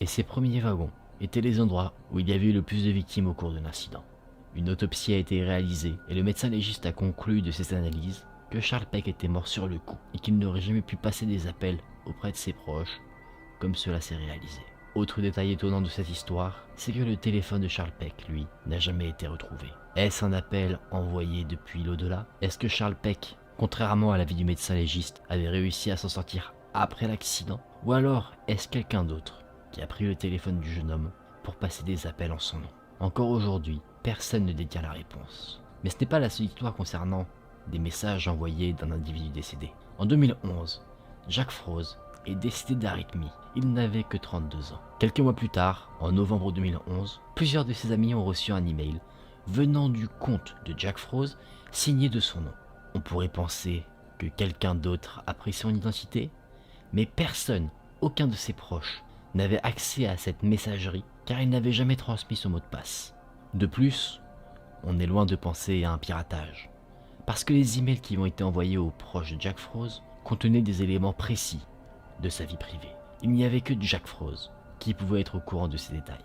et ces premiers wagons étaient les endroits où il y avait eu le plus de victimes au cours de l'incident. Une autopsie a été réalisée et le médecin légiste a conclu de ses analyses que Charles Peck était mort sur le coup et qu'il n'aurait jamais pu passer des appels auprès de ses proches comme cela s'est réalisé. Autre détail étonnant de cette histoire, c'est que le téléphone de Charles Peck, lui, n'a jamais été retrouvé. Est-ce un appel envoyé depuis l'au-delà? Est-ce que Charles Peck, contrairement à l'avis du médecin légiste, avait réussi à s'en sortir après l'accident? Ou alors est-ce quelqu'un d'autre qui a pris le téléphone du jeune homme pour passer des appels en son nom? Encore aujourd'hui, personne ne détient la réponse. Mais ce n'est pas la seule histoire concernant des messages envoyés d'un individu décédé. En 2011, Jack Froese est décédé d'arythmie. Il n'avait que 32 ans. Quelques mois plus tard, en novembre 2011, plusieurs de ses amis ont reçu un email venant du compte de Jack Froese signé de son nom. On pourrait penser que quelqu'un d'autre a pris son identité, mais personne, aucun de ses proches, n'avait accès à cette messagerie car il n'avait jamais transmis son mot de passe. De plus, on est loin de penser à un piratage, parce que les emails qui ont été envoyés aux proches de Jack Froese contenaient des éléments précis de sa vie privée. Il n'y avait que Jack Froese qui pouvait être au courant de ces détails.